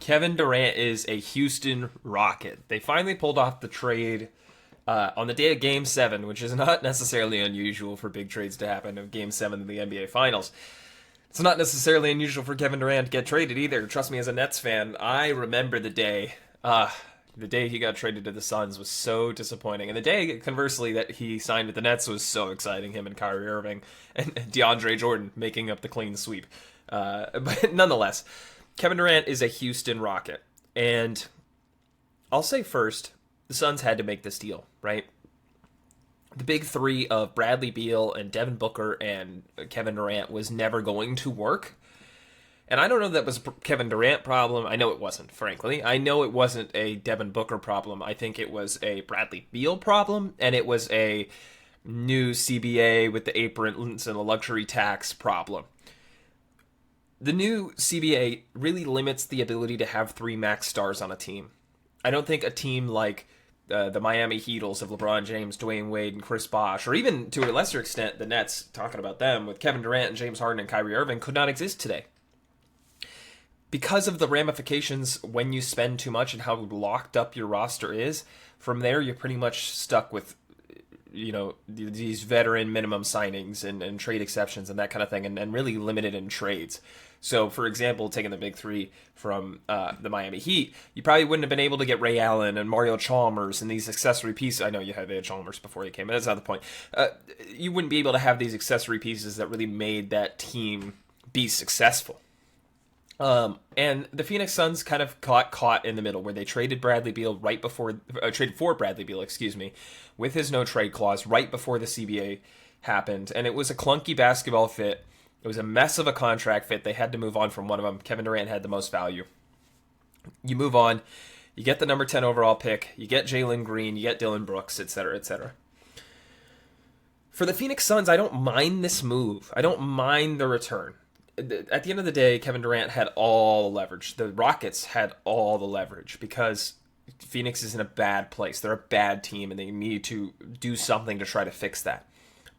Kevin Durant is a Houston Rocket. They finally pulled off the trade on the day of Game 7, which is not necessarily unusual for big trades to happen of Game 7 of the NBA Finals. It's not necessarily unusual for Kevin Durant to get traded either. Trust me, as a Nets fan, I remember the day. The day he got traded to the Suns was so disappointing. And the day, conversely, that he signed with the Nets was so exciting. Him and Kyrie Irving and DeAndre Jordan making up the clean sweep. But nonetheless, Kevin Durant is a Houston Rocket. And I'll say first, the Suns had to make this deal, right? The big three of Bradley Beal and Devin Booker and Kevin Durant was never going to work. And I don't know if that was a Kevin Durant problem. I know it wasn't, frankly. I know it wasn't a Devin Booker problem. I think it was a Bradley Beal problem, and it was a new CBA with the aprons and a luxury tax problem. The new CBA really limits the ability to have three max stars on a team. I don't think a team like the Miami Heatles of LeBron James, Dwayne Wade, and Chris Bosh, or even to a lesser extent the Nets, talking about them, with Kevin Durant and James Harden and Kyrie Irving, could not exist today. Because of the ramifications when you spend too much and how locked up your roster is, from there you're pretty much stuck with, these veteran minimum signings and trade exceptions and that kind of thing, and really limited in trades. So, for example, taking the big three from the Miami Heat, you probably wouldn't have been able to get Ray Allen and Mario Chalmers and these accessory pieces. I know they had Chalmers before he came, but that's not the point. You wouldn't be able to have these accessory pieces that really made that team be successful. And the Phoenix Suns kind of got caught in the middle, where they traded Bradley Beal traded for Bradley Beal, with his no trade clause right before the CBA happened, and it was a clunky basketball fit. It was a mess of a contract fit. They had to move on from one of them. Kevin Durant had the most value. You move on, you get the number 10 overall pick, you get Jalen Green, you get Dylan Brooks, etc., etc. For the Phoenix Suns, I don't mind this move. I don't mind the return. At the end of the day, Kevin Durant had all the leverage. The Rockets had all the leverage because Phoenix is in a bad place. They're a bad team, and they need to do something to try to fix that.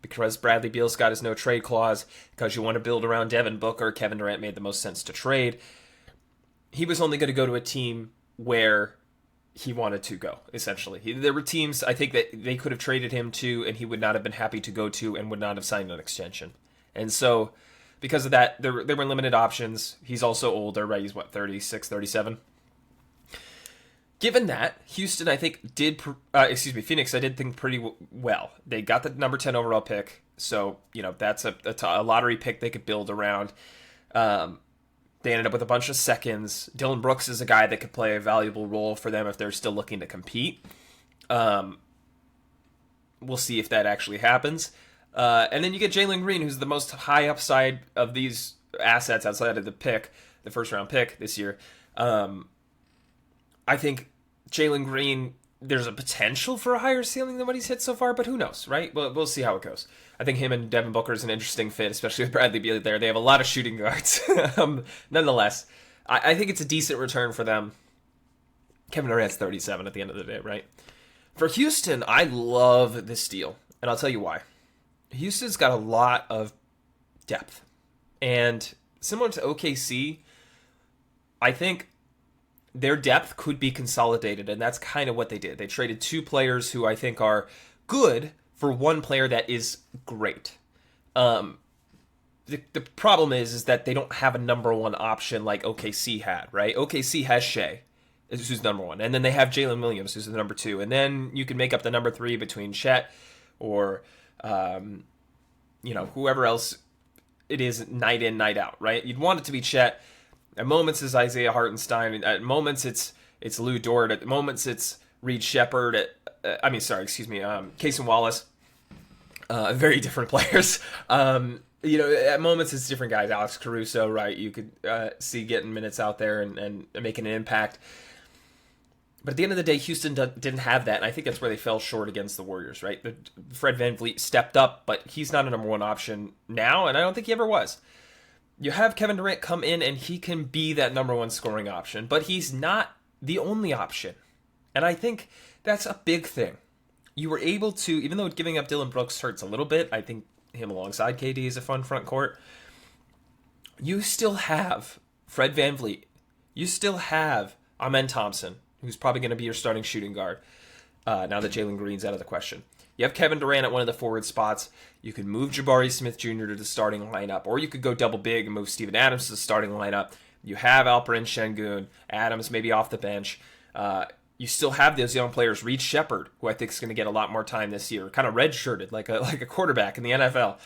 Because Bradley Beal's got his no-trade clause, because you want to build around Devin Booker, Kevin Durant made the most sense to trade. He was only going to go to a team where he wanted to go, essentially. There were teams, I think, that they could have traded him to, and he would not have been happy to go to and would not have signed an extension. And so, because of that, there were limited options. He's also older, right? He's, 36, 37? Given that, Houston, I think, Phoenix, I did think pretty well. They got the number 10 overall pick, so, that's a lottery pick they could build around. They ended up with a bunch of seconds. Dylan Brooks is a guy that could play a valuable role for them if they're still looking to compete. We'll see if that actually happens. And then you get Jalen Green, who's the most high upside of these assets outside of the first round pick this year. I think Jalen Green, there's a potential for a higher ceiling than what he's hit so far, but who knows, right? We'll see how it goes. I think him and Devin Booker is an interesting fit, especially with Bradley Beal there. They have a lot of shooting guards. Nonetheless, I think it's a decent return for them. Kevin Durant's 37 at the end of the day, right? For Houston, I love this deal, and I'll tell you why. Houston's got a lot of depth, and similar to OKC, I think their depth could be consolidated, and that's kind of what they did. They traded two players who I think are good for one player that is great. The problem is that they don't have a number one option like OKC had, right? OKC has Shea, who's number one, and then they have Jalen Williams, who's the number two, and then you can make up the number three between Chet or whoever else it is night in, night out, right? You'd want it to be Chet. At moments it's Isaiah Hartenstein. At moments it's Lou Dort. At moments it's Reed Shepard. Cason Wallace. Very different players. At moments it's different guys. Alex Caruso, right? You could see getting minutes out there and making an impact. But at the end of the day, Houston didn't have that, and I think that's where they fell short against the Warriors, right? Fred VanVleet stepped up, but he's not a number one option now, and I don't think he ever was. You have Kevin Durant come in, and he can be that number one scoring option, but he's not the only option. And I think that's a big thing. You were able to, even though giving up Dylan Brooks hurts a little bit, I think him alongside KD is a fun front court. You still have Fred VanVleet, You still have Amen Thompson, who's probably going to be your starting shooting guard now that Jalen Green's out of the question. You have Kevin Durant at one of the forward spots. You could move Jabari Smith Jr. to the starting lineup, or you could go double big and move Steven Adams to the starting lineup. You have Alperen Şengün, Adams maybe off the bench. You still have those young players, Reed Shepherd, who I think is going to get a lot more time this year, kind of red-shirted like a quarterback in the NFL.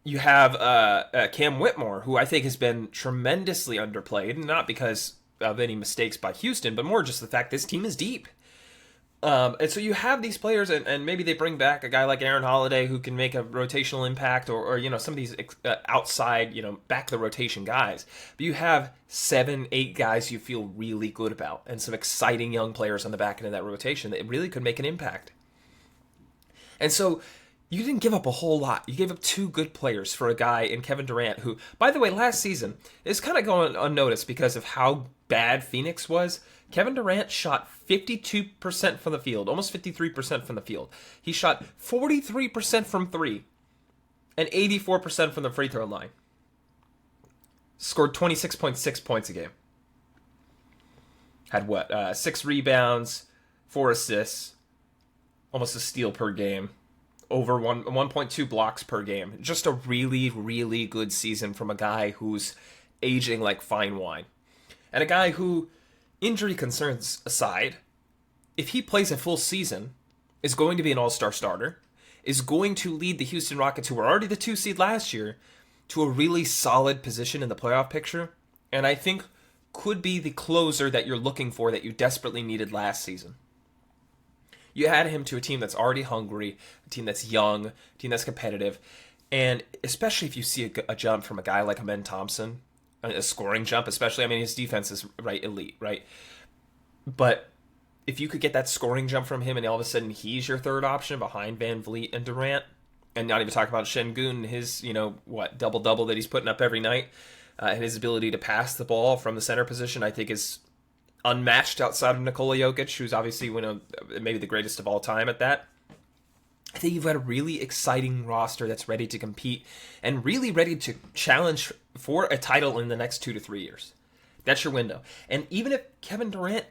You have Cam Whitmore, who I think has been tremendously underplayed, not because of any mistakes by Houston, but more just the fact this team is deep. And so you have these players, and maybe they bring back a guy like Aaron Holiday who can make a rotational impact, or some of these outside, back the rotation guys. But you have 7-8 guys you feel really good about, and some exciting young players on the back end of that rotation that really could make an impact. And so you didn't give up a whole lot. You gave up 2 good players for a guy in Kevin Durant, who, by the way, last season is kind of going unnoticed because of how bad Phoenix was. Kevin Durant shot 52% from the field, almost 53% from the field. He shot 43% from 3 and 84% from the free throw line. Scored 26.6 points a game. Had 6 rebounds, 4 assists, almost a steal per game, over 1.2 blocks per game. Just a really, really good season from a guy who's aging like fine wine. And a guy who, injury concerns aside, if he plays a full season, is going to be an all-star starter, is going to lead the Houston Rockets, who were already the 2 seed last year, to a really solid position in the playoff picture, and I think could be the closer that you're looking for that you desperately needed last season. You add him to a team that's already hungry, a team that's young, a team that's competitive, and especially if you see a jump from a guy like Amen Thompson, a scoring jump especially. I mean, his defense is elite, right? But if you could get that scoring jump from him and all of a sudden he's your third option behind Van Vliet and Durant, and not even talk about Şengün, his, double-double that he's putting up every night, and his ability to pass the ball from the center position, I think is unmatched outside of Nikola Jokic, who's obviously maybe the greatest of all time at that. I think you've got a really exciting roster that's ready to compete and really ready to challenge for a title in the next 2 to 3 years. That's your window. And even if Kevin Durant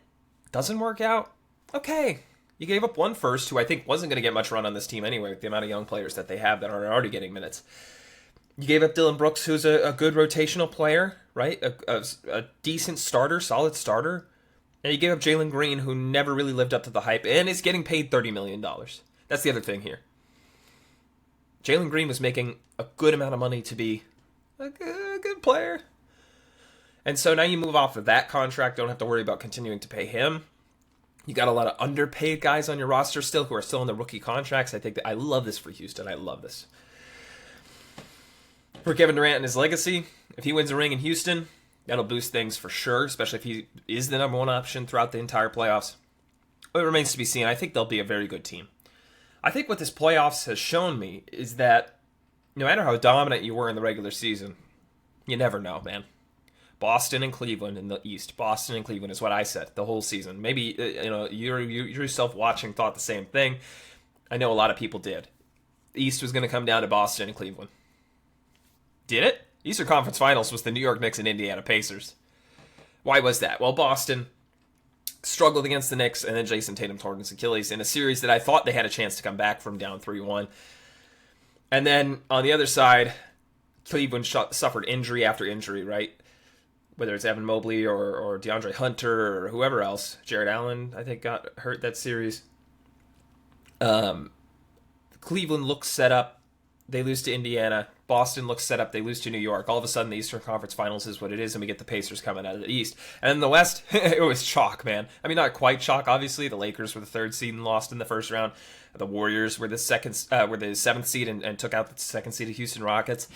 doesn't work out, okay, you gave up 1 first, who I think wasn't going to get much run on this team anyway, with the amount of young players that they have that are already getting minutes. You gave up Dylan Brooks, who's a good rotational player, right? A decent starter, solid starter. And you gave up Jalen Green, who never really lived up to the hype and is getting paid $30 million. That's the other thing here. Jalen Green was making a good amount of money to be a good player. And so now you move off of that contract, don't have to worry about continuing to pay him. You got a lot of underpaid guys on your roster still who are still on the rookie contracts. I love this for Houston. I love this. For Kevin Durant and his legacy, if he wins a ring in Houston, that'll boost things for sure, especially if he is the number 1 option throughout the entire playoffs. It remains to be seen. I think they'll be a very good team. I think what this playoffs has shown me is that no matter how dominant you were in the regular season, you never know, man. Boston and Cleveland in the East. Boston and Cleveland is what I said the whole season. Maybe you yourself watching thought the same thing. I know a lot of people did. The East was going to come down to Boston and Cleveland. Did it? Eastern Conference Finals was the New York Knicks and Indiana Pacers. Why was that? Well, Boston struggled against the Knicks, and then Jason Tatum tore his Achilles in a series that I thought they had a chance to come back from down 3-1. And then on the other side, Cleveland suffered injury after injury, right? Whether it's Evan Mobley or DeAndre Hunter or whoever else. Jared Allen, I think, got hurt that series. Cleveland looks set up. They lose to Indiana. Boston looks set up. They lose to New York. All of a sudden, the Eastern Conference Finals is what it is, and we get the Pacers coming out of the East. And in the West, it was chalk, man. I mean, not quite chalk, obviously. The Lakers were the 3rd seed and lost in the first round. The Warriors were the 7th seed and took out the 2nd seed of Houston Rockets.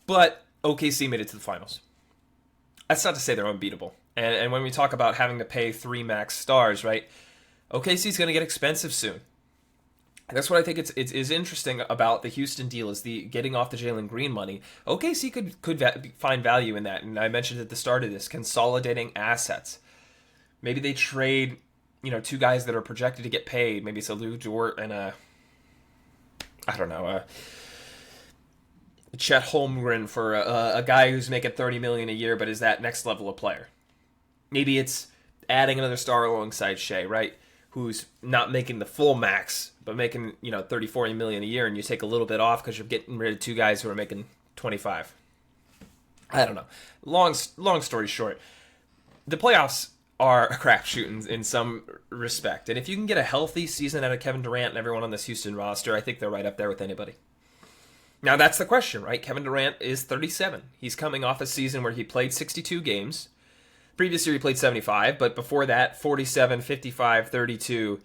But OKC made it to the finals. That's not to say they're unbeatable. And when we talk about having to pay 3 max stars, right? OKC's going to get expensive soon. That's what I think is interesting about the Houston deal is the getting off the Jalen Green money. OKC could find value in that, and I mentioned at the start of this, consolidating assets. Maybe they trade, 2 guys that are projected to get paid. Maybe it's a Lou Dort and Chet Holmgren for a guy who's making $30 million a year, but is that next level of player. Maybe it's adding another star alongside Shea, right? Who's not making the full max, but making, 30, 40 million a year, and you take a little bit off because you're getting rid of two guys who are making 25. I don't know. Long story short, the playoffs are a crapshoot in some respect. And if you can get a healthy season out of Kevin Durant and everyone on this Houston roster, I think they're right up there with anybody. Now, that's the question, right? Kevin Durant is 37. He's coming off a season where he played 62 games. Previous year, he played 75, but before that, 47, 55, 32,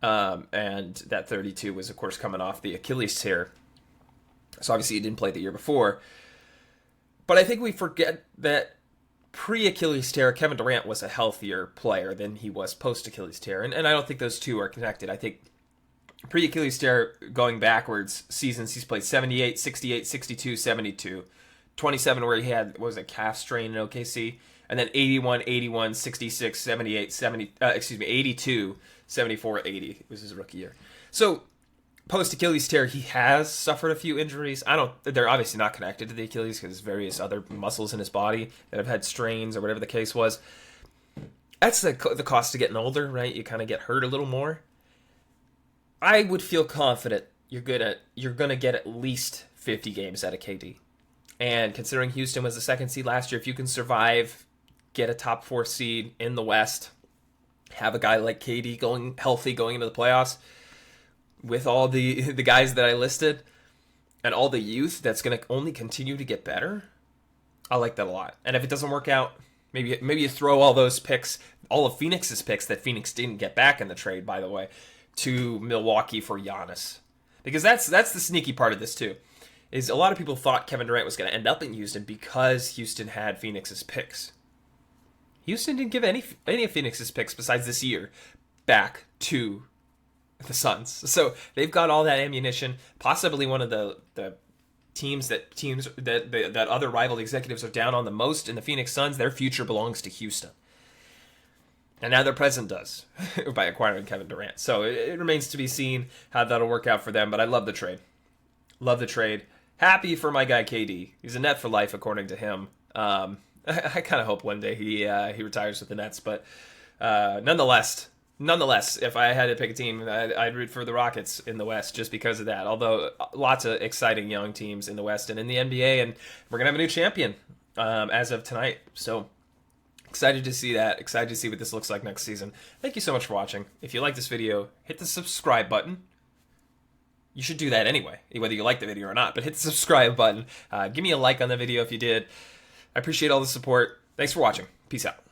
and that 32 was, of course, coming off the Achilles tear. So obviously, he didn't play the year before. But I think we forget that pre-Achilles tear, Kevin Durant was a healthier player than he was post-Achilles tear, and I don't think those two are connected. I think pre-Achilles tear, going backwards, seasons he's played 78, 68, 62, 72, 27 where he had, what was it, calf strain in OKC, and then 81, 81, 66, 78, 82, 74, 80. It was his rookie year. So, post-Achilles tear, he has suffered a few injuries. They're obviously not connected to the Achilles because there's various other muscles in his body that have had strains or whatever the case was. That's the cost of getting older, right? You kind of get hurt a little more. I would feel confident you're gonna get at least 50 games out of KD. And considering Houston was the second seed last year, if you can survive, get a top 4 seed in the West, have a guy like KD going healthy going into the playoffs, with all the guys that I listed, and all the youth that's going to only continue to get better, I like that a lot. And if it doesn't work out, maybe you throw all those picks, all of Phoenix's picks that Phoenix didn't get back in the trade, by the way, to Milwaukee for Giannis. Because that's the sneaky part of this too, is a lot of people thought Kevin Durant was going to end up in Houston because Houston had Phoenix's picks. Houston didn't give any of Phoenix's picks besides this year back to the Suns. So they've got all that ammunition. Possibly one of the teams that other rival executives are down on the most in the Phoenix Suns. Their future belongs to Houston. And now their present does by acquiring Kevin Durant. So it remains to be seen how that'll work out for them. But I love the trade. Love the trade. Happy for my guy KD. He's a net for life, according to him. I kind of hope one day he retires with the Nets. But nonetheless, if I had to pick a team, I'd root for the Rockets in the West just because of that. Although lots of exciting young teams in the West and in the NBA, and we're gonna have a new champion as of tonight. So excited to see that. Excited to see what this looks like next season. Thank you so much for watching. If you like this video, hit the subscribe button. You should do that anyway, whether you like the video or not. But hit the subscribe button. Give me a like on the video if you did. I appreciate all the support. Thanks for watching. Peace out.